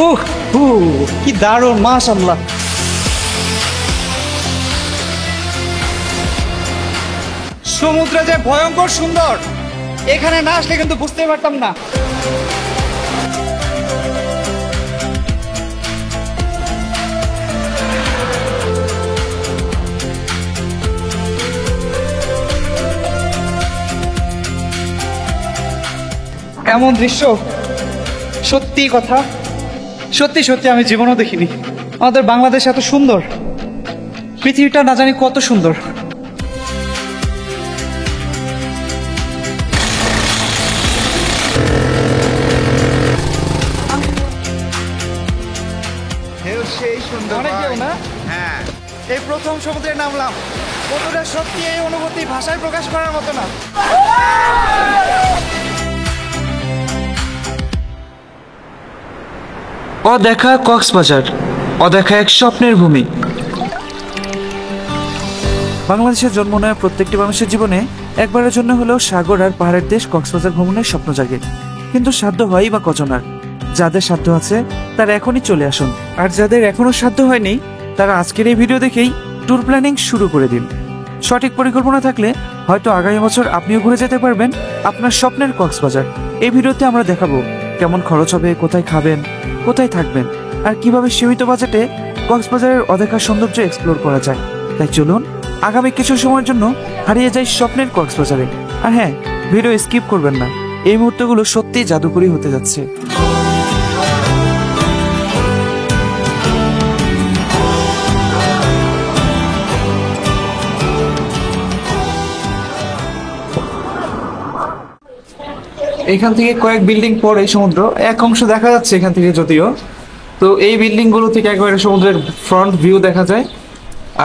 উহ কি দারুণ, মাশাআল্লাহ। সমুদ্র যে ভয়ঙ্কর সুন্দর, এখানে না আসলে কিন্তু বুঝতেই পারতাম না। এমন দৃশ্য সত্যি কথা, সত্যি সত্যি আমি জীবনও দেখিনি। আমাদের বাংলাদেশ এত সুন্দর, পৃথিবীটা না জানি কত সুন্দর। সেই সুন্দর, অনেক ঢেউ না? হ্যাঁ, এই প্রথম সমুদ্রে নামলাম। কতটা সত্যি এই অনুভূতি ভাষায় প্রকাশ করার মতো না। অদেখা কক্সবাজার, অদেখা এক স্বপ্নের ভূমি। বাংলাদেশের জন্ম নেওয়া প্রত্যেকটি মানুষের জীবনে একবারের জন্য হলেও সাগর আর পাহাড়ের দেশ কক্সবাজার ভ্রমণের স্বপ্ন জাগে, কিন্তু সাধ্য হয়ই বা কজনার। যাদের সাধ্য আছে তারা এখনই চলে আসুন, আর যাদের এখনো সাধ্য হয়নি তারা আজকের এই ভিডিও দেখেই ট্যুর প্ল্যানিং শুরু করে দিন। সঠিক পরিকল্পনা থাকলে হয়তো আগামী বছর আপনিও ঘুরে যেতে পারবেন আপনার স্বপ্নের কক্সবাজার। এই ভিডিওতে আমরা দেখাবো কেমন খরচ হবে, কোথায় খাবেন, কোথায় থাকবেন, আর কিভাবে সীমিত বাজেটে কক্সবাজারের অদেখা সৌন্দর্য এক্সপ্লোর করা যায়। তাই চলুন আগামী কিছু সময়ের জন্য হারিয়ে যাই স্বপ্নের কক্সবাজারে। আর হ্যাঁ, ভিডিও স্কিপ করবেন না, এই মুহূর্তগুলো সত্যিই জাদুকরী হতে যাচ্ছে। এখান থেকে কয়েক বিল্ডিং পরে সমুদ্র, এক অংশ দেখা যাচ্ছে এখান থেকে যদিও। তো এই বিল্ডিং গুলো থেকে একবারে সমুদ্রের ফ্রন্ট ভিউ দেখা যায়,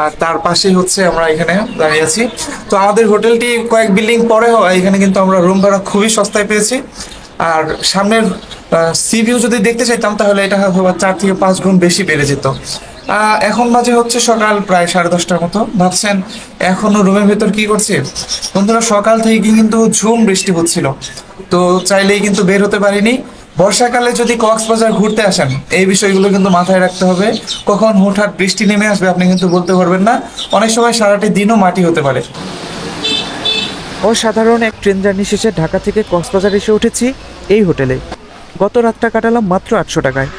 আর তার পাশেই হচ্ছে আমরা এখানে দাঁড়িয়ে আছি। তো আমাদের হোটেলটি কয়েক বিল্ডিং পরে হওয়া এখানে কিন্তু আমরা রুম ভাড়া খুবই সস্তায় পেয়েছি। আর সামনের সি ভিউ যদি দেখতে চাইতাম তাহলে এটা হয়তো 4 থেকে 5 গুণ বেশি বেড়ে যেত। এখন বাজে হচ্ছে সকাল প্রায় 10:30টার মতো। ভাবছেন এখনো রুমের ভেতর কি করছে? বন্ধুরা, সকাল থেকে কিন্তু ঝুম বৃষ্টি হচ্ছিল, তো চাইলেই কিন্তু বের হতে পারিনি। বর্ষাকালে যদি কক্সবাজার ঘুরতে আসেন এই বিষয়গুলো কিন্তু মাথায় রাখতে হবে। কখন হঠাৎ বৃষ্টি নেমে আসবে আপনি কিন্তু বলতে পারবেন না। অনেক সময় সারাটি দিনও মাটি হতে পারে। অসাধারণ এক ট্রেন জার্নি শেষে ঢাকা থেকে কক্সবাজার এসে উঠেছি এই হোটেলে। গত রাতটা কাটালাম মাত্র 800 টাকায়।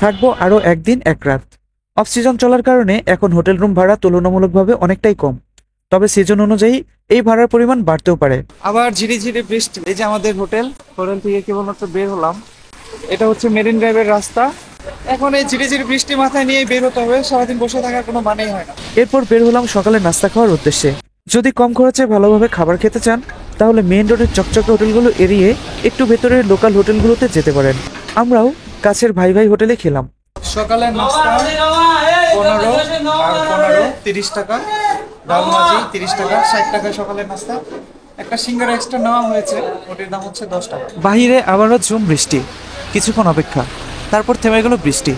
থাকবো আরও একদিন এক রাত। অফ সিজন চলার কারণে এখন হোটেল রুম ভাড়া তুলনামূলকভাবে অনেকটাই কম, তবে সিজন অনুযায়ী এই ভাড়ার পরিমাণ বাড়তেও পারে। আবার ঝিরিঝিরি বৃষ্টি। এই যে আমাদের হোটেল থেকে কেবলমাত্র বের হলাম, এটা হচ্ছে মেরিন ড্রাইভের রাস্তা। এখন এই ঝিরিঝিরি বৃষ্টি মাথায় নিয়ে বের হতে হবে, সারাদিন বসে থাকার কোনো মানেই হয় না। এরপর বের হলাম সকালে নাস্তা খাওয়ার উদ্দেশ্যে। যদি কম খরচে ভালোভাবে খাবার খেতে চান তাহলে মেইন রোডের চকচকে হোটেলগুলো এড়িয়ে একটু ভেতরের লোকাল হোটেলগুলোতে যেতে পারেন। আমরাও কাছের ভাই ভাই হোটেলে খেলাম। সকালের নাস্তা 15 30 টাকা, ডাল ভাজি 30 টাকা, 60 টাকা সকালের নাস্তা। একটা সিঙ্গারা এক্সট্রা নেওয়া হয়েছে, ওটির দাম হচ্ছে 10 টাকা। বাহিরে আবারও ঝুম বৃষ্টি, কিছুক্ষণ অপেক্ষা, তারপর থেমে গেল বৃষ্টি।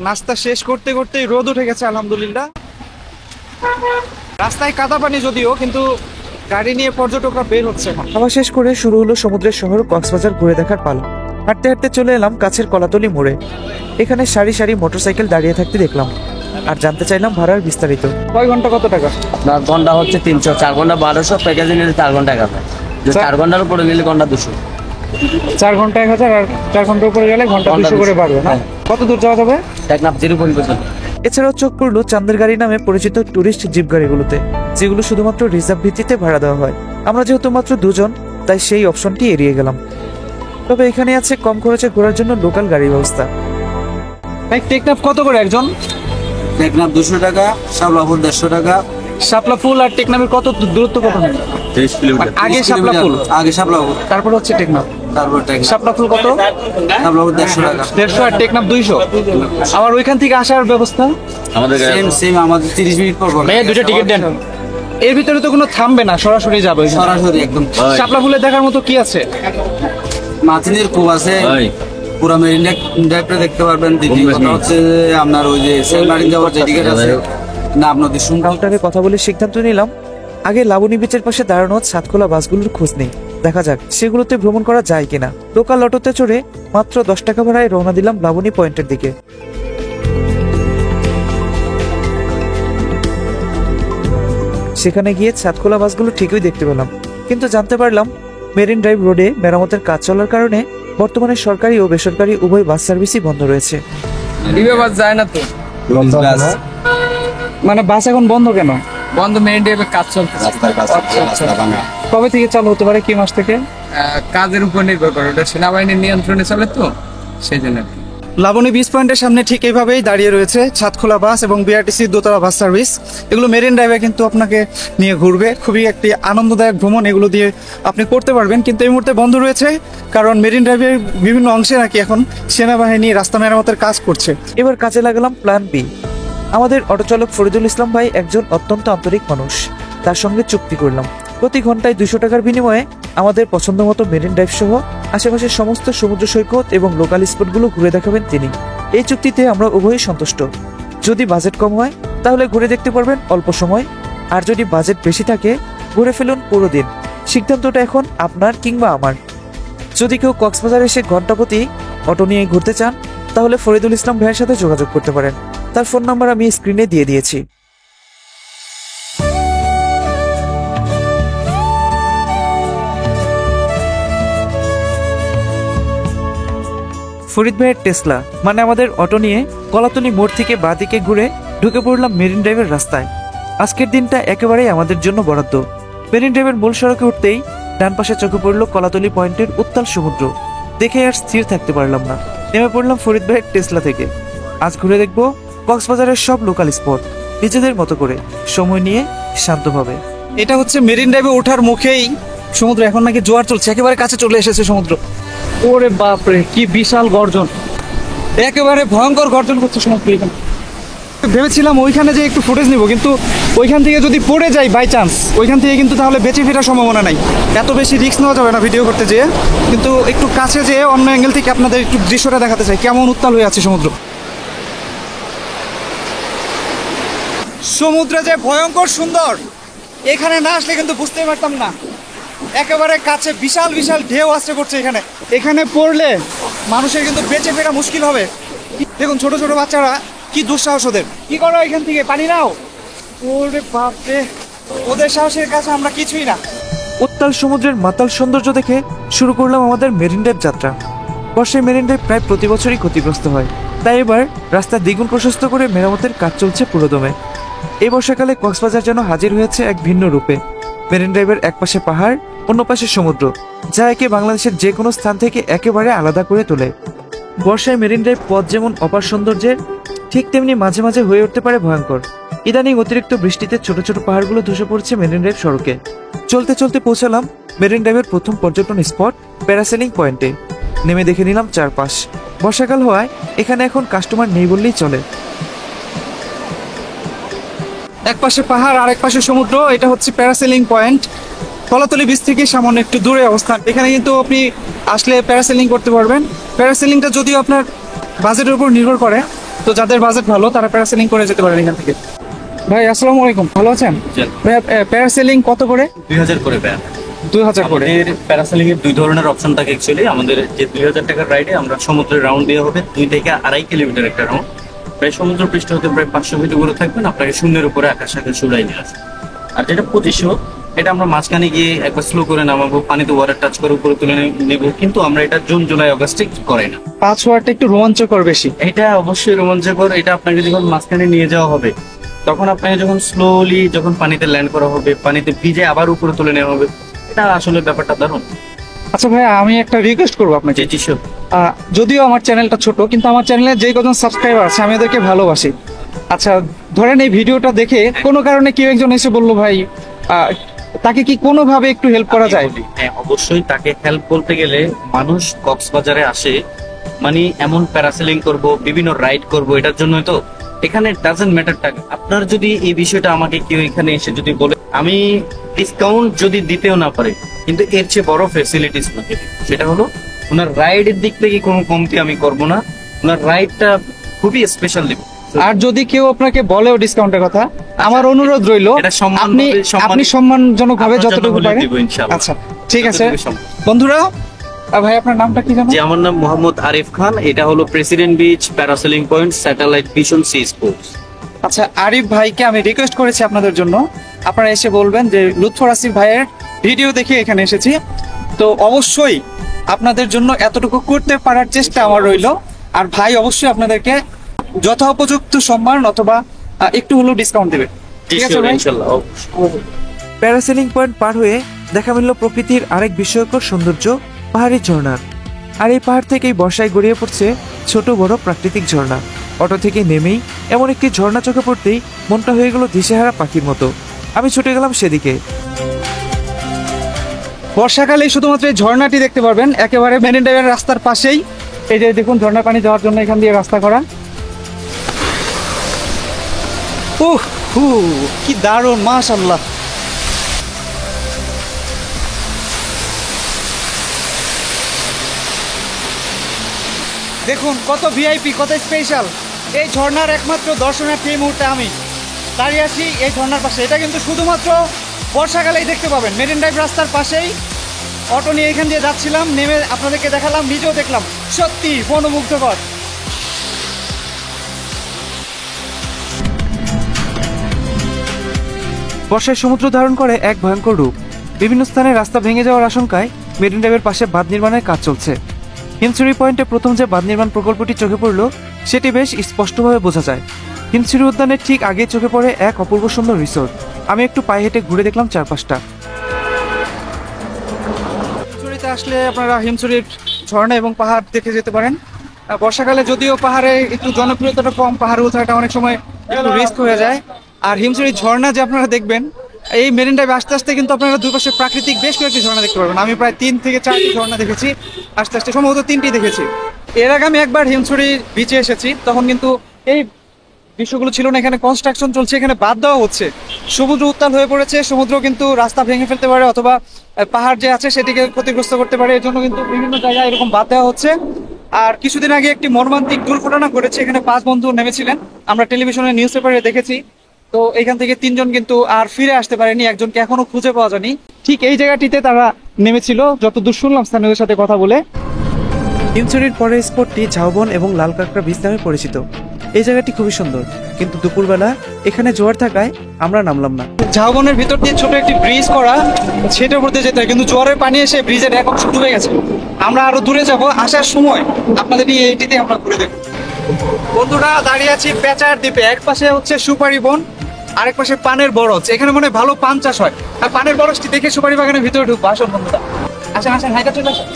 নাস্তা শেষ করতে করতেই রোদ উঠে গেছে আলহামদুলিল্লাহ। রাস্তায় কাদা পানি যদিও, কিন্তু গাড়ি নিয়ে পর্যটকরা বের হচ্ছে। খাওয়া শেষ করে শুরু হলো সমুদ্রের শহর কক্সবাজার ঘুরে দেখার পালা। হাঁটতে হাঁটতে চলে এলাম কাছের কলাতলি মোড়ে। এখানে সারি সারি মোটরসাইকেল দাঁড়িয়ে থাকতে দেখলাম, আর জানতে চাইলাম ভাড়ার বিস্তারিত। কয় ঘন্টা কত টাকা? ঘন্টা হচ্ছে 300, 4 ঘন্টা 1200, প্যাকেজে নিলে 4 ঘন্টা 1000, 4 ঘন্টার উপরে নিলে ঘন্টা 200। 4 ঘন্টা 1000, আর 4 ঘন্টার উপরে গেলে ঘন্টা 200 করে বাড়বে না? কত দূর যাওয়া যাবে? টেকনাফ 0 পর্যন্ত। এছাড়াও চোখ পড়লো চান্দের গাড়ি নামে পরিচিত টুরিস্ট জিপ গাড়িগুলোতে, যেগুলো শুধুমাত্র রিজার্ভ ভিত্তিতে ভাড়া দেওয়া হয়। আমরা যেহেতু মাত্র 2 জন, তাই সেই অপশনটি এড়িয়ে গেলাম। তবে এখানে আছে কম খরচে ঘোরার জন্য লোকাল গাড়ি ব্যবস্থা। টেকনাফ কত করে একজন? টেকনাফ 200 টাকা, শাপলাপুর 150 টাকা। শাপলা ফুল আর টেকনাফের কত দূরত্ব কত? 30 কিলোমিটার। আগে শাপলা ফুল, আগে শাপলাপুর, তারপর হচ্ছে টেকনাফ, তারপর টেকনাফ। শাপলা ফুল কত? শাপলাপুর 150 টাকা, 150, আর টেকনাফ 200। আবার ওইখান থেকে আসার ব্যবস্থা আমাদের সেম আমাদের 30 মিনিট পর। ভাইয়া দুটো টিকিট দেন। এর ভিতরে তো কোনো থামবে না, সরাসরি যাবে সরাসরি একদম। শাপলা ফুলে দেখার মতো কি আছে? মাথিনের কূপ আছে, পুরা মেরিন ড্রাইভটা দেখতে পারবেন। দ্বিতীয় কথা হচ্ছে আপনার ওই যে সেন্ট মার্টিন যাওয়ার যে টিকিট আছে না, আপনাদের কাউন্টারে কথা বলে সিদ্ধান্ত নিলাম আগে লাবণী বিচের পাশে দাঁড়ানো ছাদখোলা বাসগুলোর খোঁজ নেই, দেখা যাক সেগুলোতে ভ্রমণ করা যায় কিনা। লোকাল অটোতে চড়ে মাত্র 10 টাকা ভাড়ায় রওনা দিলাম লাবণী পয়েন্টের দিকে। সেখানে গিয়ে ছাদখোলা বাসগুলো ঠিকই দেখতে পেলাম, কিন্তু জানতে পারলাম মেরিন ড্রাইভ রোডে মেরামতের কাজ চলার কারণে বর্তমানে সরকারি ও বেসরকারি উভয় বাস সার্ভিসই বন্ধ রয়েছে। বাস যায় না তো, মানে বাস এখন বন্ধ কেন? বন্ধ, মেরিন ড্রাইভে কাজ চলতেছে। কবে থেকে চালু হতে পারে, কি মাস থেকে? কাজের উপর নির্ভর করে, ওটা সেনাবাহিনীর নিয়ন্ত্রণে চলে তো, সেই জন্য। লাবণী বিচ পয়েন্টের সামনে ঠিক এইভাবেই দাঁড়িয়ে রয়েছে ছাদখোলা বাস এবং বিআরটিসির দোতলা বাস সার্ভিস। এগুলো মেরিন ড্রাইভে কিন্তু আপনাকে নিয়ে ঘুরবে, খুবই একটি আনন্দদায়ক ভ্রমণ এগুলো দিয়ে আপনি করতে পারবেন। কিন্তু এই মুহূর্তে বন্ধ রয়েছে, কারণ মেরিন ড্রাইভের বিভিন্ন অংশে নাকি এখন সেনাবাহিনী রাস্তা মেরামতের কাজ করছে। এবার কাজে লাগালাম প্ল্যান বি। আমাদের অটোচালক ফরিদুল ইসলাম ভাই একজন অত্যন্ত আন্তরিক মানুষ, তার সঙ্গে চুক্তি করলাম প্রতি ঘন্টায় 200 টাকার বিনিময়ে আমাদের পছন্দ মতো মেরিন ড্রাইভ সহ আশেপাশের সমস্ত সমুদ্র সৈকত এবং লোকাল স্পটগুলো ঘুরে দেখাবেন তিনি। এই চুক্তিতে আমরা উভয়ই সন্তুষ্ট। যদি বাজেট কম হয় তাহলে ঘুরে দেখতে পারবেন অল্প সময়, আর যদি বাজেট বেশি থাকে ঘুরে ফেলুন পুরো দিন। সিদ্ধান্তটা এখন আপনার কিংবা আমার। যদি কেউ কক্সবাজার এসে ঘন্টাপ্রতি অটো নিয়ে ঘুরতে চান তাহলে ফরিদুল ইসলাম ভাইয়ের সাথে যোগাযোগ করতে পারেন। তার ফোন নাম্বার আমি স্ক্রিনে দিয়ে দিয়েছি। ফরিদ ভাইয়ের টেসলা মানে আমাদের অটো নিয়ে কলাতলি মোড় থেকে বাঁদিকে ঘুরে ঢুকে পড়লাম মেরিন ড্রাইভের রাস্তায়। আজকের দিনটা একেবারেই আমাদের জন্য বরাদ্দ। মেরিন ড্রাইভের মূল সড়কে উঠতেই ডান পাশে চোখে পড়ল কলাতলি পয়েন্টের উত্তাল সমুদ্র। দেখে আর স্থির থাকতে পারলাম না, নেমে পড়লাম ফরিদ ভাইয়ের টেসলা থেকে। আজ ঘুরে দেখব কক্সবাজারের সব লোকাল স্পট নিজেদের মতো করে, সময় নিয়ে শান্তভাবে। এটা হচ্ছে মেরিন ড্রাইভে ওঠার মুখেই সমুদ্র, এখন নাকি জোয়ার চলছে, একেবারে কাছে চলে এসেছে সমুদ্র। ওরে বাপরে, কি বিশাল গর্জন, একেবারে ভয়ঙ্কর গর্জন করছে সমুদ্র এখানে। ভেবেছিলাম ওইখানে যে একটু ফুটেজ নিব, কিন্তু ওইখান থেকে যদি পড়ে যাই বাই চান্স, ওইখান থেকে কিন্তু তাহলে বেঁচে ফেরার সম্ভাবনা নাই। এত বেশি রিস্ক নেওয়া যাবে না ভিডিও করতে যেয়ে, কিন্তু একটু কাছে যেয়ে অন্য অ্যাঙ্গেল থেকে আপনাদের একটু দৃশ্যটা দেখাতে চাই কেমন উত্তাল হয়ে আছে সমুদ্র। সমুদ্র যে ভয়ঙ্কর সুন্দর, এখানে না আসলে কিন্তু বুঝতেই পারতাম না। একেবারে কাছে বিশাল বিশাল ঢেউ আসতে পড়ছে এখানে, এখানে পড়লে মানুষের কিন্তু বেঁচে ফেরা মুশকিল হবে। দেখুন ছোট ছোট বাচ্চারা কি দুঃসাহস ওদের, কি করো এখান থেকে পানি নাও। ওরে বাপরে, ওদের সাহসের কাছে আমরা কিছুই না। উত্তাল সমুদ্রের মাতাল সৌন্দর্য দেখে শুরু করলাম আমাদের মেরিন ড্রাইভ যাত্রা। বর্ষায় মেরিন ড্রাইভ প্রায় প্রতি বছরই ক্ষতিগ্রস্ত হয়, তাই এবার রাস্তা দ্বিগুণ প্রশস্ত করে মেরামতের কাজ চলছে পুরোদমে। এই বর্ষাকালে কক্সবাজার যেন হাজির হয়েছে এক ভিন্ন রূপে। মেরিন ড্রাইভের এক পাশে পাহাড়, অন্য পাশে সমুদ্র, যা একে বাংলাদেশের যে কোনো স্থান থেকে একেবারে আলাদা করে তোলে। বর্ষায় মেরিন ড্রাইভ পথ যেমন অপার সৌন্দর্যের, ঠিক তেমনি মাঝে মাঝে হয়ে উঠতে পারে ভয়ঙ্কর। ইদানিং অতিরিক্ত বৃষ্টিতে ছোট ছোট পাহাড়গুলো ধসে পড়ছে মেরিন ড্রাইভ সড়কে। চলতে চলতে পৌঁছালাম মেরিন ড্রাইভের প্রথম পর্যটন স্পট প্যারাসেলিং পয়েন্টে। নেমে দেখে নিলাম চারপাশ। বর্ষাকাল হওয়ায় এখানে এখন কাস্টমার নেই বললেই চলে। এক পাশে পাহাড় আর এক পাশে সমুদ্র, এটা হচ্ছে প্যারাসেলিং পয়েন্ট। কলাতলি বিচ থেকে সামান্য একটু দূরে অবস্থান। এখানে কিন্তু আপনি আসলে প্যারাসেলিং করতে পারবেন। প্যারাসেলিংটা যদিও আপনার বাজেটের উপর নির্ভর করে, তো যাদের বাজেট ভালো তারা প্যারাসেলিং করে যেতে পারেন এখান থেকে। ভাই আসসালামু আলাইকুম, ভালো আছেন? ভাই প্যারাসেলিং কত করে? 2000 করে ব্যয়। 2000 করে। আমাদের প্যারাসেলিং এর দুই ধরনের অপশন থাকে অ্যাকচুয়ালি। আমাদের যে 2000 টাকার রাইডে আমরা সমুদ্রের রাউন্ড দেওয়া হবে 2 থেকে 2.5 কিলোমিটার একটা রাউন্ড। প্রায় সমুদ্র পৃষ্ঠ হতে প্রায় 500 ফিট উপরে থাকবেন, আপনাকে শূন্যের উপরে আকাশে উড়াই নিয়ে আসবে। আর যেটা 2500, এটা আমরা মাঝখানে গিয়ে একবার স্লো করে নামাবো, পানিতে ওয়াটার টাচ করে উপরে তুলে নেব, কিন্তু আমরা এটা জুন জুলাই আগস্টে করাই না। 5 ওয়াটটা একটু রোমাঞ্চকর বেশি। এটা অবশ্যই রোমাঞ্চকর। এটা আপনাকে যখন মাঝখানে নিয়ে যাওয়া হবে, তখন আপনাকে যখন স্লোলি যখন পানিতে ল্যান্ড করা হবে, পানিতে ভিজে আবার উপরে তুলে নেওয়া হবে, এটা আসলে ব্যাপারটা দারুণ। আচ্ছা ভাই, আমি একটা রিকোয়েস্ট করবো আপনাকে। যদিও আমার চ্যানেলটা ছোট, কিন্তু আমার চ্যানেলে যে কজন সাবস্ক্রাইবার আছে আমি ওদেরকে ভালোবাসি। আচ্ছা ধরেন এই ভিডিওটা দেখে কোনো কারণে কেউ একজন এসে বললো ভাই, তাকে কি কোনোভাবে একটু হেল্প করা যায়? হ্যাঁ অবশ্যই, তাকে হেল্প বলতে গেলে মানুষ কক্সবাজারে আসে মানে এমন প্যারাসেলিং করব, বিভিন্ন রাইড করব, এটার জন্যই তো। এখানে ডাজেন্ট ম্যাটার টাকা। আপনার যদি এই বিষয়টা আমাকে কেউ এখানে এসে যদি বলে, আমি ডিসকাউন্ট যদি দিতেও না পারে, কিন্তু এর চেয়ে বড় ফেসিলিটিস না, সেটা হলো ওনার রাইডের দিক থেকে কোনো কমতি আমি করব না। ওনার রাইডটা খুবই স্পেশাল দেব। আর যদি কেউ আপনাকে বলেও ডিসকাউন্টের কথা, আমার অনুরোধ রইল এটা সম্মান আপনি ভাবে, আপনি সম্মানজনক ভাবে আপনার জন্য যতটুকু হলে পারেন। দিব ইনশাআল্লাহ। আচ্ছা ঠিক আছে যতটুকু সম্ভব। বন্ধুরা। ভাই আপনার নামটা কি জানো? যে আমার নাম মোহাম্মদ আরিফ খান, এটা হলো president beach, parasailing point, satellite vision sea sports. আচ্ছা আরিফ ভাইকে আমি রিকোয়েস্ট করেছি আপনাদের জন্য, আপনারা এসে বলবেন যে লুৎফর আসিফ ভাইয়ের ভিডিও দেখে এখানে এসেছি। তো অবশ্যই আপনাদের জন্য এতটুকু করতে পারার চেষ্টা আমার রইল। আর ভাই অবশ্যই আপনাদেরকে যথোপযুক্ত সম্মান অথবা একটু হলেও ডিসকাউন্ট দেবে। ঠিক আছে ভাই? ইনশাআল্লাহ। প্যারাসেলিং পয়েন্ট পার হয়ে দেখা মিলল প্রকৃতির আরেক বিস্ময়কর সৌন্দর্য, পাহাড়ি ঝর্ণার। আর এই পাহাড় থেকেই বর্ষায় গড়িয়ে পড়ছে ছোট বড় প্রাকৃতিক ঝর্ণা। অটো থেকে নেমেই এমন একটি ঝর্ণা চোখে পড়তেই মনটা হয়ে গেল দিশেহারা পাখির মতো। আমি ছুটে গেলাম সেদিকে। বর্ষাকালে শুধুমাত্র এই ঝর্ণাটি দেখতে পারবেন একেবারে মেরিন ড্রাইভের রাস্তার পাশেই। এই যে দেখুন ঝর্ণার পানি যাওয়ার জন্য এখান দিয়ে রাস্তা করা। উহ হু কি দারুণ, মাশাআল্লাহ। দেখুন কত ভিআইপি, কত স্পেশাল। এই ঝর্ণার একমাত্র দর্শনার্থী এই মুহূর্তে আমি দাঁড়িয়ে আছি এই ঝর্ণার পাশে। এটা কিন্তু শুধুমাত্র বর্ষাকালেই দেখতে পাবেন। মেরিন ড্রাইভ রাস্তার পাশেই অটো নিয়ে এখান দিয়ে যাচ্ছিলাম, নেমে আপনাদেরকে দেখালাম, নিজেও দেখলাম, সত্যি মনোমুগ্ধকর। বর্ষায় সমুদ্র ধারণ করে এক ভয়ঙ্কর রূপ। বিভিন্ন স্থানে রাস্তা ভেঙে যাওয়ার আশঙ্কায় মেরিন ড্রাইভের পাশে বাঁধ নির্মাণের কাজ চলছে। হিমছড়ি পয়েন্টে প্রথম যে বাঁধ নির্মাণ প্রকল্পটি চোখে পড়ল সেটি বেশ স্পষ্টভাবে বোঝা যায়। হিমছড়ি উদ্যানের ঠিক আগে চোখে পড়ে এক অপূর্ব সুন্দর রিসোর্ট। আমি একটু পায়ে হেঁটে ঘুরে দেখলাম চারপাশটা। হিমছড়িতে আসলে আপনারা হিমছড়ির ঝর্ণা এবং পাহাড় দেখে যেতে পারেন। বর্ষাকালে যদিও পাহাড়ে একটু জনপ্রিয়তাটা কম, পাহাড়ে ওঠাটা অনেক সময় একটু রিস্ক হয়ে যায়। আর হিমছড়ির ঝর্ণা যে আপনারা দেখবেন এই মেরিন ড্রাইভ আস্তে আস্তে কিন্তু আপনারা দুই পাশে প্রাকৃতিক বেশ কয়েকটি ঝর্ণা দেখতে পারবেন। আমি প্রায় 3 থেকে 4টি ঝর্ণা দেখেছি, আস্তে আস্তে সম্ভবত 3টি দেখেছি। এর আগে আমি একবার হিমছড়ি বিচে এসেছি, তখন কিন্তু এই বিষয়গুলো ছিল না। এখানে কনস্ট্রাকশন চলছে, এখানে বাদ দেওয়া হচ্ছে, সমুদ্র উত্তাল হয়ে পড়েছে, সমুদ্র কিন্তু রাস্তা ভেঙে ফেলতে পারে অথবা পাহাড় যে আছে সেটিকে ক্ষতিগ্রস্ত করতে পারে। এর জন্য কিন্তু বিভিন্ন জায়গায় এরকম বাদ দেওয়া হচ্ছে। আর কিছুদিন আগে একটি মর্মান্তিক দুর্ঘটনা ঘটেছে, এখানে 5 বন্ধু নেমেছিলেন, আমরা টেলিভিশনে নিউজ পেপারে দেখেছি। তো এখান থেকে 3 জন কিন্তু আর ফিরে আসতে পারেনি, একজনকে এখনো খুঁজে পাওয়া যায়নি। ঠিক এই জায়গাটিতে তারা নেমেছিল যতদূর শুনলাম স্থানীয়দের সাথে কথা বলে। হিমছড়ির পরের স্পটটি ঝাউবন এবং লাল কাঁকড়া বীচ নামে পরিচিত। এই জায়গাটি খুবই সুন্দর, কিন্তু দুপুরবেলা এখানে জোয়ার থাকায় আমরা নামলাম না। ঝাউবনের ভিতর দিয়ে ছোট একটি ব্রিজ করা, সেটার উপর দিয়ে যেতে হয়, কিন্তু জোয়ারের পানি এসে ব্রিজের এক অংশ ডুবে গেছে। আমরা আরো দূরে যাব, আসার সময় আপনাদের নিয়ে এইটিতে আমরা ঘুরে দেখব। বন্ধুরা দাঁড়িয়ে আছি পেঁচার দ্বীপে। এক পাশে হচ্ছে সুপারি বন, আরেক পাশে পানের বরজ। এখানে মনে হয় ভালো পান চাষ হয়। আর পানের বরজটি দেখে সুপারি বাগানের ভিতরে ঢুকবো। আসুন বন্ধুরা, আসেন আসেন, হাইটা চলে আসেন।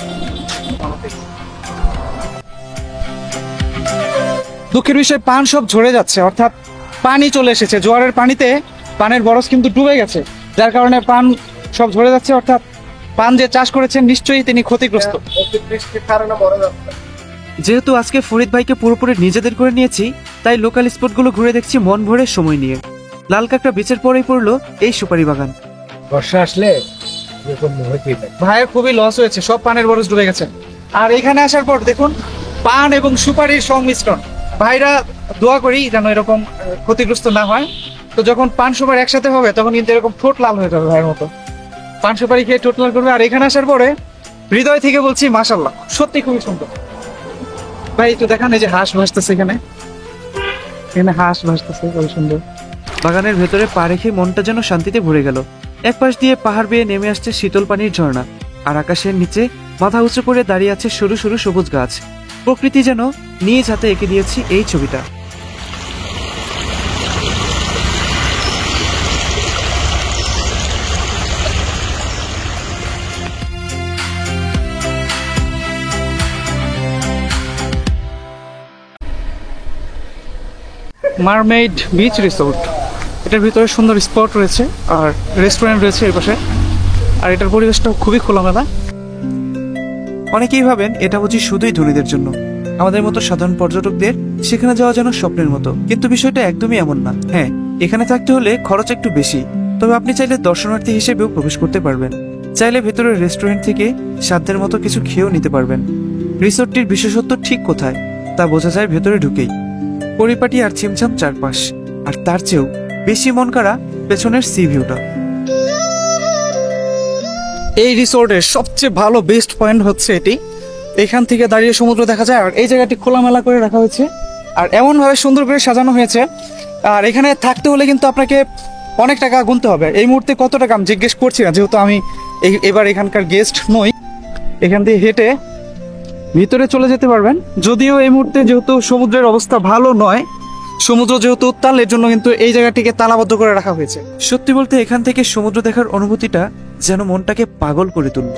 দুঃখের বিষয় পান সব ঝরে যাচ্ছে, অর্থাৎ পানি চলে এসেছে। জোয়ারের পানিতে পানের বরজ কিন্তু ডুবে গেছে, যার কারণে পান সব ঝরে যাচ্ছে। অর্থাৎ পান যে চাষ করেছেন নিশ্চয়ই তিনি ক্ষতিগ্রস্ত। যেহেতু আজকে ফরিদ ভাইকে পুরোপুরি নিজেদের করে নিয়েছি, তাই লোকাল স্পটগুলো ঘুরে দেখছি মন ভরে সময় নিয়ে। লাল কাঁকড়া বিচের পরেই পড়লো এই সুপারি বাগান। বর্ষা আসলে এরকম হতেই থাকে। ভাইয়ের খুবই লস হয়েছে, সব পানের বরজ ডুবে গেছে। আর এখানে আসার পর দেখুন পান এবং সুপারির সংমিশ্রণ। ভাইরা দোয়া করি যেন এরকম ক্ষতিগ্রস্ত না হয়। তো যখন পান সুপারি একসাথে হবে তখন কিন্তু এরকম ঠোঁট লাল হয়ে যাবে ভাইয়ের মতো। পান সুপারি খেয়ে ঠোঁট লাল করবে। আর এখানে আসার পরে হৃদয় থেকে বলছি মাশাআল্লাহ, সত্যি খুবই সুন্দর। ভাই একটু দেখান, এই যে হাঁস ভাসতেছে, এখানে হাঁস ভাসতেছে, খুবই সুন্দর। বাগানের ভেতরে পা রেখে মনটা যেন শান্তিতে ভরে গেল। এক পাশ দিয়ে পাহাড় বেয়ে নেমে আসছে শীতল পানির ঝর্ণা, আর আকাশের নিচে মাথা উঁচু করে দাঁড়িয়ে আছে সরু সরু সবুজ গাছ। প্রকৃতি যেন নিজ হাতে এঁকে দিয়েছি এই ছবিটা। মারমেইড বিচ রিসোর্ট, এটার ভিতরে সুন্দর স্পট রয়েছে আর রেস্টুরেন্ট রয়েছে এই পাশে। আর এটার পরিবেশটাও খুবই খোলামেলা। অনেকেই ভাবেন এটা বুঝি শুধুই ধনীদের জন্য, আমাদের মতো সাধারণ পর্যটকদের সেখানে যাওয়া যেন স্বপ্নের মতো। কিন্তু বিষয়টা একদমই এমন না। হ্যাঁ, এখানে থাকতে হলে খরচ একটু বেশি, তবে আপনি চাইলে দর্শনার্থী হিসেবেও প্রবেশ করতে পারবেন। চাইলে ভেতরের রেস্টুরেন্ট থেকে সাধ্যের মতো কিছু খেয়েও নিতে পারবেন। রিসোর্টটির বিশেষত্ব ঠিক কোথায় তা বোঝা যায় ভেতরে ঢুকেই। পরিপাটি আর ছিমছাম চারপাশ, আর তার চেয়েও বেশি মন কাড়া পেছনের সি ভিউটা। এই রিসোর্টের সবচেয়ে ভালো বেস্ট পয়েন্ট হচ্ছে এটি, এখান থেকে দাঁড়িয়ে সমুদ্র দেখা যায়। আর এই জায়গাটি খোলামেলা করে রাখা হয়েছে আর এমন ভাবে সুন্দর করে সাজানো হয়েছে। আর এখানে থাকতে হলে কিন্তু আপনাকে অনেক টাকা গুনতে হবে। এই মুহূর্তে কত টাকা আমি জিজ্ঞেস করছি না, যেহেতু আমি এবার এখানকার গেস্ট নই। এখান দিয়ে হেঁটে ভিতরে চলে যেতে পারবেন, যদিও এই মুহূর্তে যেহেতু সমুদ্রের অবস্থা ভালো নয়, সমুদ্র যেহেতু উত্তাল, এর জন্য কিন্তু এই জায়গাটিকে তালাবদ্ধ করে রাখা হয়েছে। সত্যি বলতে এখান থেকে সমুদ্র দেখার অনুভূতিটা যেন মনটাকে পাগল করে তুলল।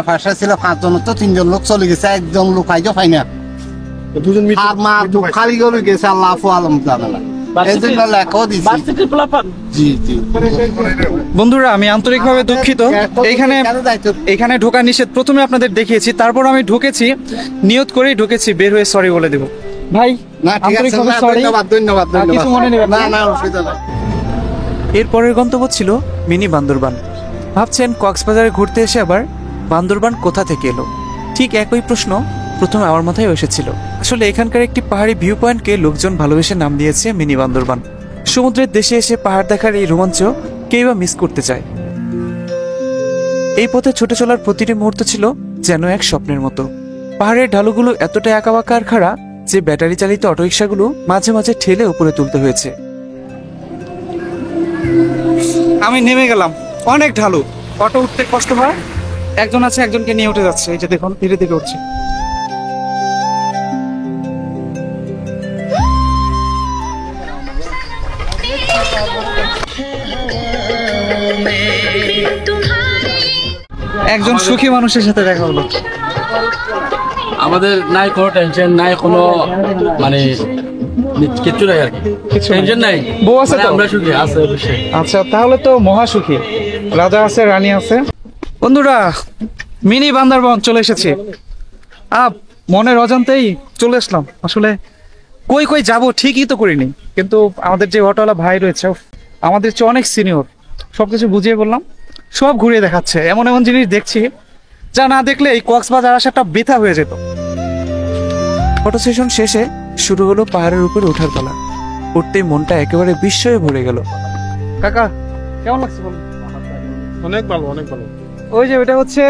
ফার্স্টে ছিল 5 জন, তো 3 জন লোক চলে গেছে, একজন লোক আইজো পাই না। আর মা খালি করে গেছে, আল্লাহ আফু আলম জানালা। এজন্য লেখাও দিছি। জি জি। বন্ধুরা, আমি আন্তরিকভাবে দুঃখিত, এখানে ঢোকা নিষেধ। প্রথমে আপনাদের দেখিয়েছি, তারপর আমি ঢুকেছি, নিয়ত করেই ঢুকেছি, বের হয়ে সরি বলে দেব। ভাই না ঠিক আছে, আন্তরিকভাবে sorry। ধন্যবাদ। কিছু মনে নেবেন না না, অসুবিধা নাই। এর পরের গন্তব্য ছিল মিনি বান্দরবান। ভাবছেন কক্সবাজারে ঘুরতে এসে আবার বান্দরবান কোথা থেকে এলো? ঠিক একই প্রশ্ন প্রথমে আমার মাথায় এসেছিল। আসলে এখানকার একটি পাহাড়ি ভিউ পয়েন্টকে লোকজন ভালোবেসে নাম দিয়েছে মিনি বান্দরবান। সমুদ্রের দেশে এসে পাহাড় দেখার এই রোমাঞ্চ কেই বা মিস করতে চায়। এই পথে ছুটে চলার প্রতিটি মুহূর্ত ছিল যেন এক স্বপ্নের মতো। পাহাড়ের ঢালুগুলো এতটা একাবাঁকা আর খাড়া যে ব্যাটারি চালিত অটোরিকশাগুলো মাঝে মাঝে ঠেলে উপরে তুলতে হয়েছে। আমি নেমে গেলাম, অনেক ঢালু, অটো উঠতে কষ্ট হয়। একজন আছে, একজনকে নিয়ে উঠে যাচ্ছে, এই যে দেখুন ধীরে ধীরে উঠছে। একজন সুখী মানুষের সাথে দেখা হলো। আমাদের নাই কোনো টেনশন, নাই কোনো মানে কিছু নাই আর কি, টেনশন নাই। বউ আছে তো? আমরা সুখী আছে অবশ্যই। আচ্ছা, তাহলে তো মহা সুখী। রাজা আছে, রানী আছে। বন্ধুরা, মিনি বান্দরবান চলে এসেছি। মনের অজান্তেই চলে আসলাম। আসলে কই কই যাব ঠিকই তো করিনি, কিন্তু আমাদের যে অটোওয়ালা ভাই রয়েছে, আমাদের চেয়ে অনেক সিনিয়র, সবকিছু বুঝিয়ে বললাম, সব ঘুরিয়ে দেখাচ্ছে। এমন এমন জিনিস দেখছি যা না দেখলে এই কক্সবাজার আসাটা বৃথা হয়ে যেত। ফটো সেশন শেষে শুরু হলো পাহাড়ের উপরে ওঠার পালা। উঠতেই মনটা একেবারে বিস্ময়ে ভরে গেল। কাকা, কেমন লাগছে বলুন? অনেক ভালো, অনেক ভালো। ওই যে ওটা হচ্ছে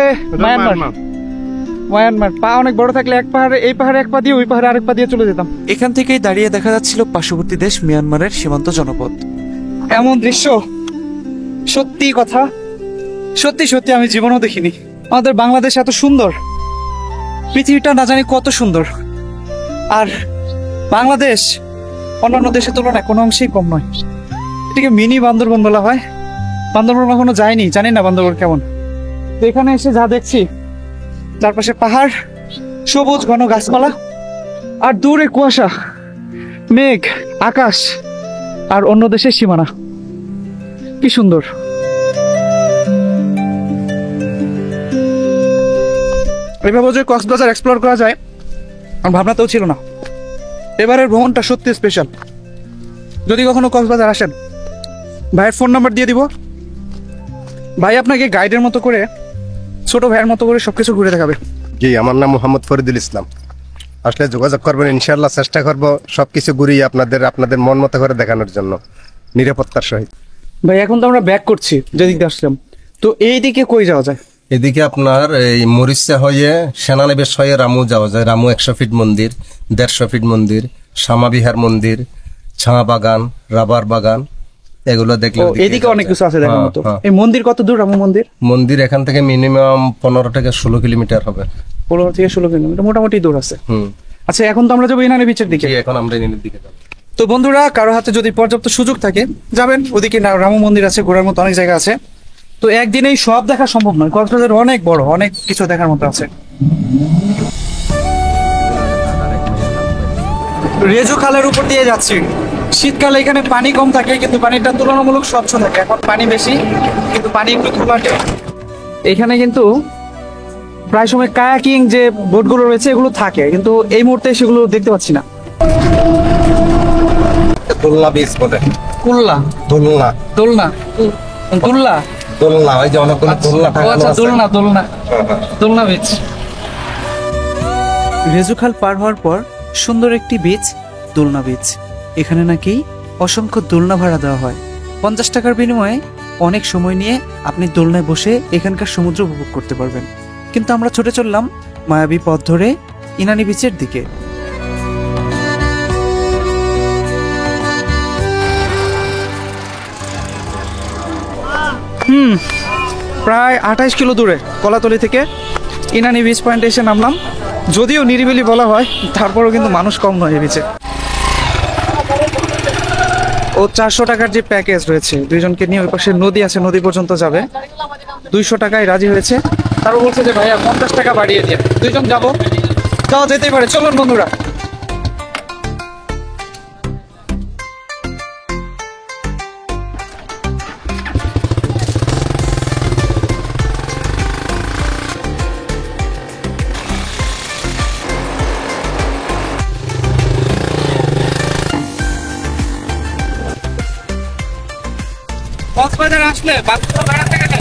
মায়ানমার। পা অনেক বড় থাকলে এক পাহাড়ে, এই পাহাড়ে এক পা দিয়ে ওই পাহাড়ে আরেক পা দিয়ে চলে যেতাম। এখান থেকেই দাঁড়িয়ে দেখা যাচ্ছিল পার্শ্ববর্তী দেশ মিয়ানমারের সীমান্ত জনপদ। এমন দৃশ্য সত্যি কথা, সত্যি সত্যি আমি জীবনেও দেখিনি। আমাদের বাংলাদেশ এত সুন্দর, পৃথিবীটা না জানি কত সুন্দর। আর বাংলাদেশ অন্যান্য দেশের তুলনায় কোনো অংশেই কম নয়। এটাকে মিনি বান্দরবান বলা হয়। বান্দরবান কখনো যায়নি, জানি না বান্দরবান কেমন। তো এখানে এসে যা দেখছি, চারপাশে পাহাড়, সবুজ ঘন গাছপালা, আর দূরে কুয়াশা, মেঘ, আকাশ, আর অন্য দেশের সীমানা। কি সুন্দর। এভাবে যে কক্সবাজার এক্সপ্লোর করা যায় আমার ভাবনাতেও ছিল না। এবারের ভ্রমণটা সত্যি স্পেশাল। যদি কখনো কক্সবাজার আসেন, ভাইয়ের ফোন নাম্বার দিয়ে দিব। ভাই আপনাকে গাইডের মতো করে, ছোট ভাইয়ের মতো করে সবকিছু ঘুরে দেখাবে। জি, আমার নাম মোহাম্মদ ফরিদুল ইসলাম। আসলে যোগাযোগ করবেন, ইনশাআল্লাহ চেষ্টা করব সবকিছু ঘুরিয়ে আপনাদের মন মতো করে দেখানোর জন্য, নিরাপত্তার সহিত। ভাই এখন তো আমরা ব্যাক করছি, যেদিক দিয়ে আসলাম, তো এই দিকে কই যাওয়া যায়? এদিকে আপনার এই মরিচা হয়ে সেনানিবেশ হয়ে রামু যাওয়া যায়। রামু 100 ফিট মন্দির, 150 ফিট মন্দির, শ্যামাবিহার মন্দির, ছা বাগান, রাবার বাগান, এগুলো দেখলে এদিকে অনেক কিছু আছে দেখার মতো। এই মন্দির কত দূর? রামু মন্দির মন্দির এখান থেকে মিনিমাম 15 থেকে 16 কিলোমিটার হবে। 15 থেকে 16 কিলোমিটার মোটামুটি দূর আছে। আচ্ছা, এখন তো আমরা যাবো ইনানি বিচের দিকে। এখন আমরা ইনানির দিকে যাব। তো বন্ধুরা, কারো হাতে যদি পর্যাপ্ত সুযোগ থাকে যাবেন, ওদিকে রামু মন্দির আছে, ঘোরার মতো অনেক জায়গা আছে। তো একদিনেই সব দেখা সম্ভব নয়, কক্সবাজার অনেক বড়, অনেক কিছু দেখার মতো আছে। রেজু খালের উপর দিয়ে যাচ্ছি। শীতকালে এখানে পানি কম থাকে কিন্তু পানিটা তুলনামূলক স্বচ্ছ থাকে। এখন পানি বেশি কিন্তু পানি একটু ঘোলাটে। এখানে কিন্তু প্রায় সময় কায়াকিং যে বোটগুলো রয়েছে এগুলো থাকে, কিন্তু এই মুহূর্তে সেগুলো দেখতে পাচ্ছি না। দোলনা বীজ বলে। কুল্লা, দোলনা দোলনা, দোলনা, দোলনা, ওই যে অনেকগুলো দোলনা ও আচ্ছা, দোলনা, দোলনা, দোলনা বীচ। রেজুখাল পার হওয়ার পর সুন্দর একটি বীচ, দোলনা বীচ। এখানে নাকি অসংখ্য দোলনা ভাড়া দেওয়া হয়। 50 টাকার বিনিময়ে অনেক সময় নিয়ে আপনি দোলনায় বসে এখানকার সমুদ্র উপভোগ করতে পারবেন। কিন্তু আমরা ছুটে চললাম মায়াবী পথ ধরে ইনানি বিচের দিকে। প্রায় 28 কিলো দূরে কলাতলি থেকে ইনানি বিচ পয়েন্টে এসে নামলাম। যদিও নিরিবিলি বলা হয়, তারপরেও কিন্তু মানুষ কম নয় এই বিচে। ও 400 টাকার যে প্যাকেজ রয়েছে, দুইজনকে নিয়ে ওই পাশে নদী আছে, নদী পর্যন্ত যাবে, 200 টাকায় রাজি হয়েছে। তারপর বলছে যে ভাইয়া 50 টাকা বাড়িয়ে দিয়ে দুইজন যাবো, যাওয়া যেতেই পারে, চলুন বন্ধুরা। কক্সবাজার আসলে বাচ্চারা বেড়াতে গেলে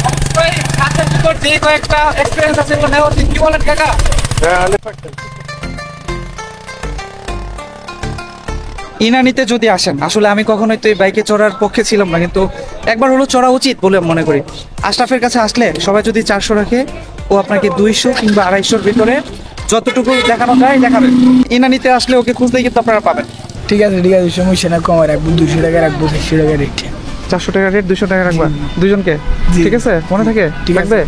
অবশ্যই সাথে উপর যে কয়েকটা এক্সপিরিয়েন্স আছে এগুলো নেওয়া উচিত। কি বলেন কাকা? ইনানিতে যদি আসেন, আসলে আমি কখনোই তো এই বাইকে চড়ার পক্ষে ছিলাম না, কিন্তু একবার হলো চড়া উচিত বলে মনে করি। আশরাফের কাছে আসলে সবাই যদি 400 রাখে, ও আপনাকে 200 কিংবা 250-র ভিতরে যতটুকু দেখানো যায় দেখাবেন। ইনানিতে আসলে ওকে খুঁজতেই কিন্তু আপনারা পাবেন। ঠিক আছে, ঠিক আছে, সমস্যা না, কমে রাখবো, 200 টাকা রাখবো, 150 টাকা রেট। 400 টাকা রেট, 200 টাকা রাখবা দুজনকে, জি। ঠিক আছে? মনে থাকে ঠিক আছে। রাখবে?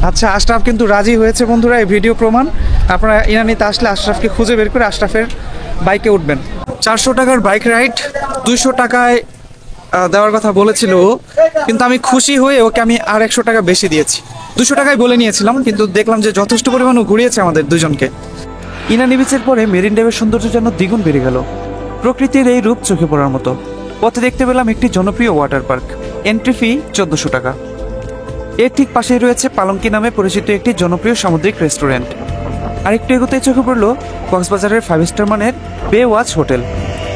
আচ্ছা, আশরাফ কিন্তু রাজি হয়েছে বন্ধুরা, এই ভিডিও প্রমাণ। আপনারা ইনানিতে আসলে আশরাফকে খুঁজে বের করে আশরাফের বাইকে উঠবেন। 400 টাকার বাইক রাইড 200 টাকায় দেওয়ার কথা বলেছিল ও, কিন্তু আমি খুশি হয়ে ওকে আমি আর 100 টাকা বেশি দিয়েছি। 200 টাকায় বলে নিয়েছিলাম, কিন্তু দেখলাম যে যথেষ্ট পরিমাণ ও ঘুরিয়েছে আমাদের দুজনকে। ইনানি বিচের পরে মেরিন ড্রাইভের সৌন্দর্য যেন দ্বিগুণ বেড়ে গেল। প্রকৃতির এই রূপ চোখে পড়ার মতো। পথে দেখতে পেলাম একটি জনপ্রিয় ওয়াটার পার্ক। এন্ট্রি ফি 1400 টাকা। এর ঠিক পাশেই রয়েছে পালঙ্কি নামে পরিচিত একটি জনপ্রিয় সামুদ্রিক রেস্টুরেন্ট। আরেকটু এগোতেই চোখে পড়ল কক্সবাজারের 5 স্টার মানের বে ওয়াচ হোটেল।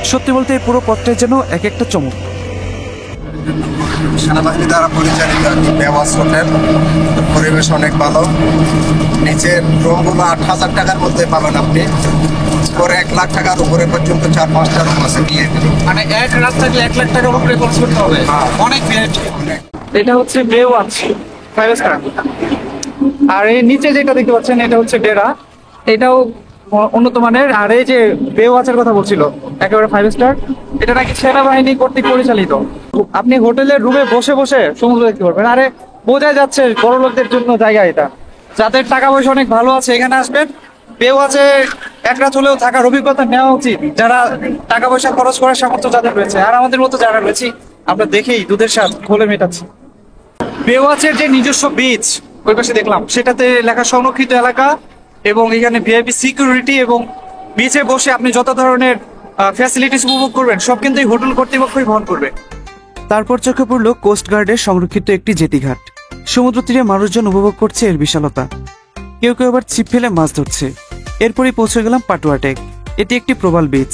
সত্যি বলতে এই পুরো পথটাই যেন এক একটা চমক। সেনাবাহিনী দ্বারা পরিচালিত বেওয়াস হোটেল, পরিবেশ অনেক ভালো। নিচের রুমগুলো 8,000 টাকার মধ্যে পাবেন আপনি। পরে 1 লাখ টাকার উপরে পর্যন্ত 4-5টা রুম আছে বিয়ে। মানে এক রাত থাকলে 1 লাখ টাকার উপরে খরচ করতে হবে, অনেক ভিআইপি। এটা হচ্ছে বে ওয়াচ 5 স্টার। আর এই নিচে যেটা দেখতে পাচ্ছেন এটা হচ্ছে ডেরা, এটাও উন্নত মানের। আর এই যে বে ওয়াচের কথা বলছিল একেবারে 5 স্টার, এটা নাকি সেনাবাহিনী কর্তৃক পরিচালিত। আপনি হোটেলের রুমে বসে বসে সমুদ্র দেখতে পারবেন। আরে বোঝাই যাচ্ছে বড় লোকদের জন্য জায়গা এটা, যাদের টাকা পয়সা অনেক ভালো আছে এখানে আসবেন। বে ওয়াচে এক রাত হলেও থাকার অভিজ্ঞতা নেওয়া উচিত, যারা টাকা পয়সা খরচ করার সামর্থ্য যাদের রয়েছে। আর আমাদের মতো যারা রয়েছে আমরা দেখেই দুধের স্বাদ ঘোলে মেটাচ্ছি। বে ওয়াচের যে নিজস্ব বিচ ওই পাশে দেখলাম, সেটাতে লেখা সংরক্ষিত এলাকা এবং এখানে ভিআইপি সিকিউরিটি, এবং বিচে বসে আপনি যত ধরনের ফ্যাসিলিটিস উপভোগ করবেন সব কিন্তু এই হোটেল কর্তৃপক্ষই বহন করবে। তারপর চোখে পড়ল কোস্ট গার্ডের সংরক্ষিত একটি জেটিঘাট। সমুদ্র তীরে মানুষজন উপভোগ করছে এর বিশালতা। কেউ কেউ আবার ছিপ ফেলে মাছ ধরছে। এরপরই পৌঁছে গেলাম পাটুয়া টেক। এটি একটি প্রবাল বীচ।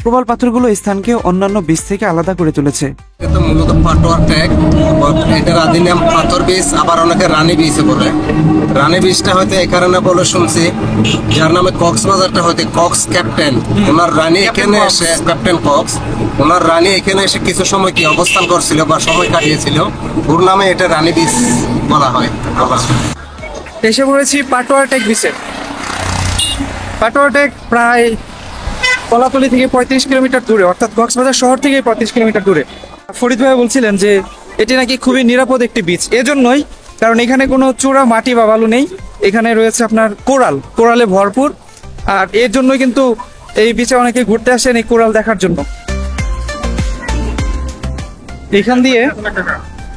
প্রবাল পাথরগুলো এই স্থানকে অন্যান্য বীচ থেকে আলাদা করে তুলেছে। এটা মূলত পাটোয়ার ট্যাগ, এটার আদি নাম পাথর বীচ, আবার অনেকে রানী বীচ বলে। রানী বীচটা হয়তো এই কারণে বলে শুনছি, যার নামে কক্সবাজারটা হয়তো কক্স ক্যাপ্টেন, ওনার রানী এখানে এসে, ক্যাপ্টেন কক্স, ওনার রানী এখানে এসে কিছু সময় কি অবস্থান করছিল বা সময় কাটিয়েছিল, ওর নামে এটা রানী বীচ বলা হয়। এসে পড়েছি পাটোয়া টেক বিচে। পাটোয়া টেক প্রায় কলাতলি থেকে 35 কিলোমিটার দূরে, অর্থাৎ কক্সবাজার শহর থেকে 35 কিলোমিটার দূরে। ফরিদ ভাই বলছিলেন যে এটি নাকি খুবই নিরাপদ একটি বিচ, এজন্যই কারণ এখানে কোনো চূড়া মাটি বা বালু নেই, এখানে রয়েছে আপনার কোরালে ভরপুর। আর এর জন্যই কিন্তু এই বিচে অনেকে ঘুরতে আসেন এই কোরাল দেখার জন্য। এখান দিয়ে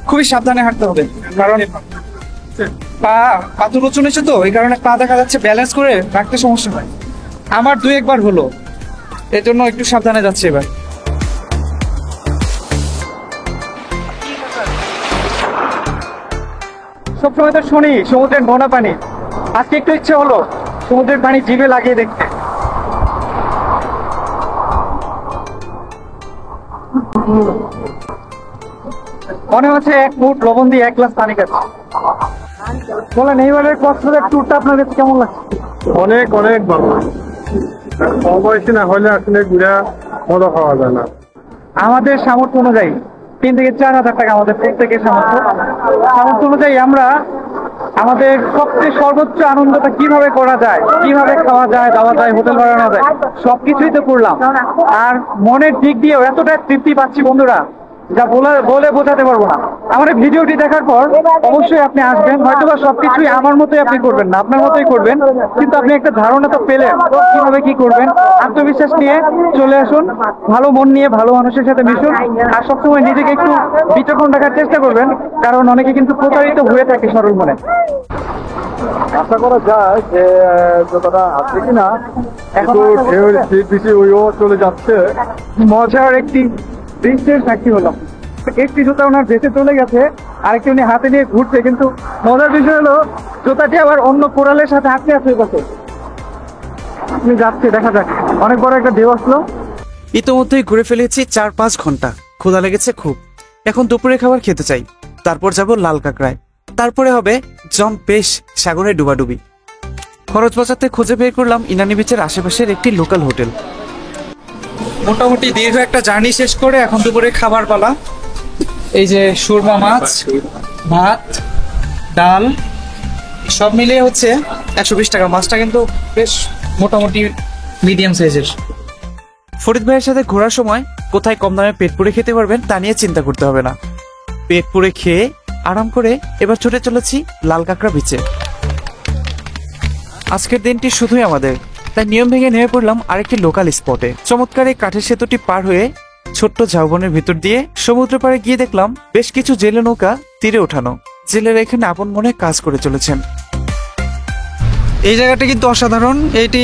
খুবই সাবধানে হাঁটতে হবে, কারণ পাথর উঁচু নিচে তো, এই কারণে পা দেখা যাচ্ছে, ব্যালেন্স করে রাখতে সমস্যা হয়। আমার 2-1 বার হলো এর জন্য একটু সাবধানে যাচ্ছি এবার। সবসময় তো শুনি সমুদ্রের নোনা পানি, আজকে একটু ইচ্ছে হলো সমুদ্রের পানি জিভে লাগিয়ে দেখতে। মনে হচ্ছে 1 ফুট লবণ দিয়ে 1 গ্লাস পানি খাচ্ছে। বলেন এইবারের কক্সবাজার ট্যুরটা আপনাদের কেমন লাগছে? অনেক অনেক ভালো। অবশ্যই না হলে আসলে ঘুরে মজা পাওয়া যায় না। আমাদের সামর্থ্য অনুযায়ী 3 থেকে 4 হাজার টাকা আমাদের প্রত্যেকের সামর্থ্য অনুযায়ী আমরা আমাদের সবচেয়ে সর্বোচ্চ আনন্দটা কিভাবে করা যায়, কিভাবে খাওয়া যায়, দাওয়া যায়, হোটেল বানানো যায়, সবকিছুই তো করলাম। আর মনের দিক দিয়েও এতটা তৃপ্তি পাচ্ছি বন্ধুরা, যা বলে বোঝাতে পারবো না। আমার এই ভিডিওটি দেখার পর অবশ্যই আপনি আসবেন, হয়তোবা সবকিছুই আমার মতোই আপনি করবেন না, আপনার মতোই করবেন, কিন্তু আপনি একটা ধারণা তো পেলেন কিভাবে কি করবেন। আত্মবিশ্বাস নিয়ে চলে আসুন, ভালো মন নিয়ে ভালো মানুষের সাথে মিশুন, আর সবসময় নিজেকে একটু বিচক্ষণ রাখার চেষ্টা করবেন, কারণ অনেকে কিন্তু প্রতারিত হয়ে থাকে সরল মনে। আশা করা যায় যে যতটা আছে কিনা একটু ঢেউ বেশি ওইও চলে যাচ্ছে। মজার একটি দৃশ্যের সাক্ষী হলাম। একটি জুতা ওনার ভেসে চলে গেছে, আরেকটি উনি হাতে নিয়ে ঘুরছে, কিন্তু মজার বিষয় হলো জুতাটি আবার অন্য কোরালের সাথে আটকে আছে পাশে। আপনি যাচ্ছে, দেখা যাক। অনেক বড় একটা ঢেউ আসলো। ইতোমধ্যেই ঘুরে ফেলেছি 4-5 ঘন্টা, ক্ষুধা লেগেছে খুব। এখন দুপুরে খাবার খেতে চাই, তারপর যাব লাল কাঁকড়ায়, তারপরে হবে জম্পেশ সাগরে ডুবাডুবি। খরচ বাঁচাতে খুঁজে বের করলাম ইনানি বিচের আশেপাশের একটি লোকাল হোটেল। মোটামুটি দীর্ঘ একটা জার্নি শেষ করে এখন দুপুরে খাবার পালা। এই যে সুরমা মাছ, ভাত, ডাল, সব মিলিয়ে হচ্ছে 120 টাকা। মাছটা কিন্তু বেশ মোটামুটি মিডিয়াম সাইজের। ফরিদ ভাইয়ের সাথে ঘোরার সময় কোথায় কম দামে পেট পুরে খেতে পারবেন তা নিয়ে চিন্তা করতে হবে না। পেট পুরে খেয়ে আরাম করে এবার ছুটে চলেছি লাল কাঁকড়া বিচে। আজকের দিনটি শুধুই আমাদের, তাই নিয়ম ভেঙে নেমে পড়লাম আরেকটি লোকাল স্পটে। চমৎকার এই কাঠের সেতুটি পার হয়ে ছোট্ট ঝাউবনের ভিতর দিয়ে সমুদ্র পাড়ে গিয়ে দেখলাম বেশ কিছু জেলে নৌকা তীরে ওঠানো। জেলেরা এখানে আপন মনে কাজ করে চলেছেন। এই জায়গাটা কিন্তু অসাধারণ। এইটি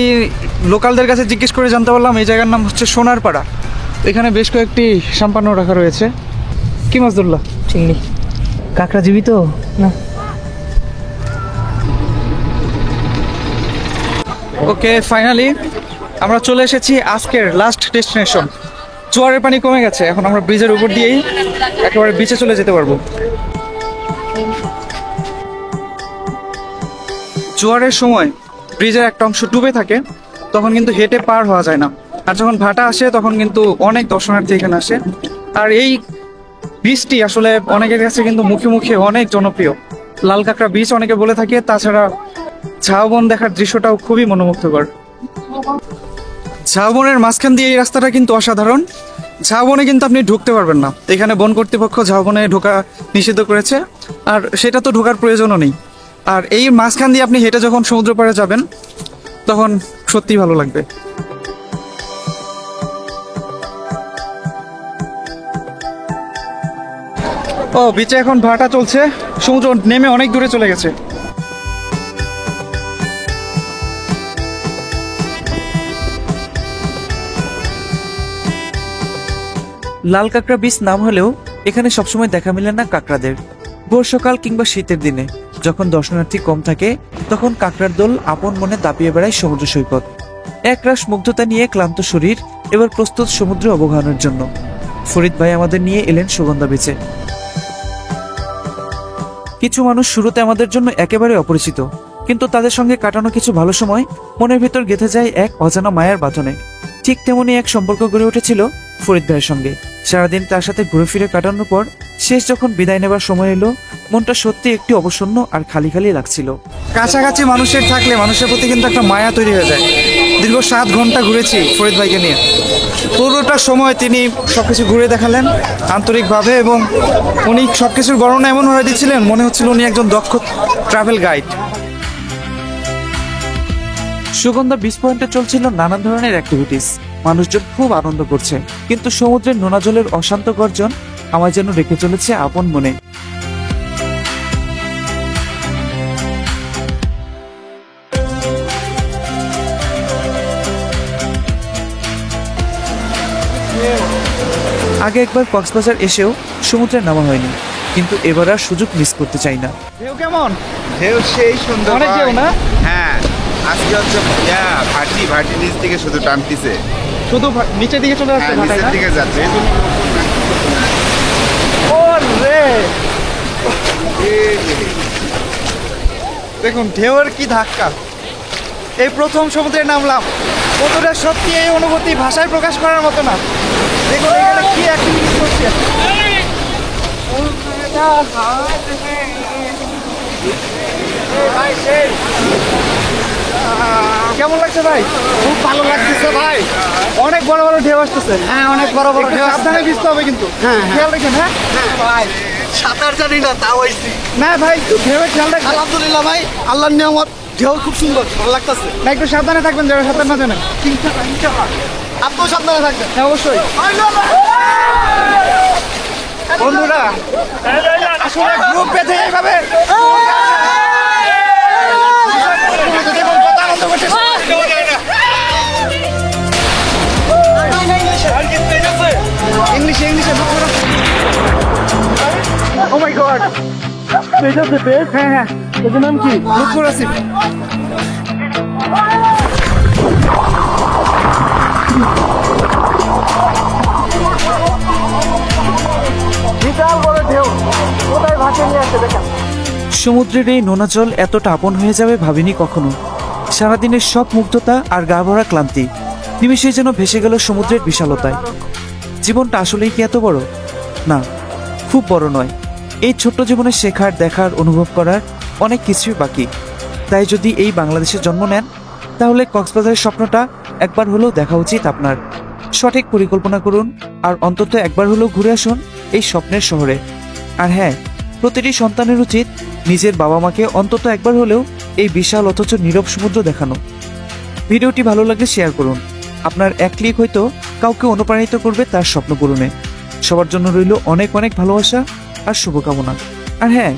লোকালদের কাছে জিজ্ঞেস করে জানতে পারলাম এই জায়গার নাম হচ্ছে সোনারপাড়া। এখানে বেশ কয়েকটি সাম্পান্ন রাখা রয়েছে। কি মাছ ধরলা? চিংড়ি। কাঁকড়া জীবিত না? ওকে, ফাইনালি আমরা চলে এসেছি আজকের লাস্ট ডেস্টিনেশন। জোয়ারের পানি কমে গেছে, এখন আমরা ব্রিজের উপর দিয়েই একেবারে বিচে চলে যেতে পারবো। জোয়ারের সময় ব্রিজের একটা অংশ ডুবে থাকে, তখন কিন্তু হেঁটে পার হওয়া যায় না। আর যখন ভাটা আসে তখন কিন্তু অনেক দর্শনার্থী এখানে আসে। আর এই বীজটি আসলে অনেকের কাছে কিন্তু মুখে মুখে অনেক জনপ্রিয়। লাল কাঁকড়া বীজ অনেকে বলে থাকে। তাছাড়া ঝাউবন দেখার দৃশ্যটাও খুবই মনোমুগ্ধকর। ঝাউবনের মাঝখান দিয়ে এই রাস্তাটা কিন্তু অসাধারণ। ঝাউবনে কিন্তু আপনি ঢুকতে পারবেন না, এখানে বন কর্তৃপক্ষ ঝাউবনে ঢোকা নিষিদ্ধ করেছে, আর সেটা তো ঢোকার প্রয়োজনও নেই। আর এই মাঝখান দিয়ে আপনি হেঁটে যখন সমুদ্র পাড়ে যাবেন তখন সত্যিই ভালো লাগবে। ও, বিচে এখন ভাটা চলছে, সমুদ্র নেমে অনেক দূরে চলে গেছে। লাল কাঁকড়া বীচ নাম হলেও এখানে সবসময় দেখা মেলে না কাঁকড়াদের। ভোর সকাল কিংবা শীতের দিনে যখন দর্শনার্থী কম থাকে তখন কাঁকড়ার দল আপন মনে দাপিয়ে বেড়ায় সমুদ্র সৈকত। একরাশ মুগ্ধতা নিয়ে ক্লান্ত শরীর এবার প্রস্তুত সমুদ্রে অবগাহনের জন্য। ফরিদ ভাই আমাদের নিয়ে এলেন সুগন্ধা বিচে। কিছু মানুষ শুরুতে আমাদের জন্য একেবারে অপরিচিত, কিন্তু তাদের সঙ্গে কাটানো কিছু ভালো সময় মনের ভিতর গেঁথে যায় এক অজানা মায়ার বাঁধনে। ঠিক তেমনি এক সম্পর্ক গড়ে উঠেছিল ফরিদ ভাইয়ের সঙ্গে। সারাদিন তার সাথে ঘুরে ফিরে কাটানোর পর শেষ যখন বিদায় নেবার সময় এলো, মনটা সত্যি একটি অবসন্ন আর খালি খালি লাগছিল। কাছাকাছি মানুষের থাকলে মানুষের প্রতি কিন্তু একটা মায়া তৈরি হয়ে যায়। দীর্ঘ 7 ঘন্টা ঘুরেছি ফরিদ ভাইকে নিয়ে। পুরোটা সময় তিনি সবকিছু ঘুরে দেখালেন আন্তরিকভাবে, এবং উনি সবকিছুর বর্ণনা এমনভাবে দিচ্ছিলেন মনে হচ্ছিল উনি একজন দক্ষ ট্রাভেল গাইড। সুগন্ধা বিচ পয়েন্টে চলছিল নানান ধরনের অ্যাক্টিভিটিস। মানুষজন খুব আনন্দ করছে, কিন্তু সমুদ্রের নোনা জলের অশান্ত গর্জন আমায় যেন রেখে চলেছে আপন মনে। আগে একবার কক্সবাজার এসেও সমুদ্রে নামা হয়নি, কিন্তু এবার আর সুযোগ মিস করতে চাই না। ঢেউ কেমন? ঢেউ সেই সুন্দর অনেক ঢেউ ভাই। না? হ্যাঁ, আজকে হচ্ছে ভাটি নিচ থেকে শুধু টানতিছে। শুধু নিচের দিকে চলে আসছে হ্যাঁ, ভাটায় নিচের না? দিকে যাচ্ছে এই জন্য ওরে! দেখুন ঢেউয়ের কি ধাক্কা। এই প্রথম সমুদ্রে নামলাম, কতটা সত্যি এই অনুভূতি ভাষায় প্রকাশ করার মতো না। দেখুন এখানে কি অ্যাক্টিভিটি করছে। কেমন লাগছে ভাই? খুব ভালো লাগতেছে ভাই। অনেক বড় বড় ঢেউ আসতেছে। হ্যাঁ, অনেক বড় বড় একটু ঢেউ আসছে। সাবধানে ভিজতে হবে কিন্তু। হ্যাঁ, হ্যাঁ। খেয়াল রেখেন, হ্যাঁ? ভাই সাঁতার জানি না, তাও হয়েছি। না ভাই, একটু ঢেউয়ের খেয়াল রাখবেন। আলহামদুলিল্লাহ ভাই, আল্লাহর নিয়ামত, ঢেউ খুব সুন্দর, ভালো লাগতেছে। না, একটু সাবধানে থাকবেন যারা সাঁতার না জানেন। আপনিও সাবধানে থাকবেন। হ্যাঁ, অবশ্যই। বন্ধুরা, আসলে গ্রুপ বেঁধে এইভাবে দেখুন, কত আনন্দ করছে। ইংলিশে ও মাই গড, হ্যাঁ হ্যাঁ, ওদের নাম কি? লুৎফর আসিফ। বিশাল বড় ঢেউ, কোথায় ভাসিয়ে নিয়ে আসছে দেখেন। সমুদ্রের এই নোনা জল এতটা আপন হয়ে যাবে ভাবিনি কখনো। সারাদিনের সব মুগ্ধতা আর গা ভরা ক্লান্তি নিমেষে যেন ভেসে গেল সমুদ্রের বিশালতায়। জীবনটা আসলেই কি এত বড়? না, খুব বড় নয়। এই ছোট্ট জীবনে শেখার, দেখার, অনুভব করার অনেক কিছুই বাকি। তাই যদি এই বাংলাদেশে জন্ম নেন, তাহলে কক্সবাজারের স্বপ্নটা একবার হলেও দেখা উচিত আপনার। সঠিক পরিকল্পনা করুন আর অন্তত একবার হলেও ঘুরে আসুন এই স্বপ্নের শহরে। আর হ্যাঁ, প্রতিটি সন্তানের উচিত নিজের বাবা মাকে অন্তত একবার হলেও এই বিশাল অথচ নীরব সমুদ্র দেখানো। ভিডিওটি ভালো লাগলে শেয়ার করুন। আপনার এক ক্লিক হয়তো কাউকে অনুপ্রাণিত করবে তার স্বপ্ন পূরণে। সবার জন্য রইল অনেক অনেক ভালোবাসা আর শুভকামনা। আর হ্যাঁ,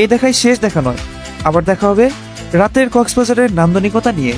এই দেখাই শেষ দেখা নয়, আবার দেখা হবে রাতের কক্সবাজারের নান্দনিকতা নিয়ে।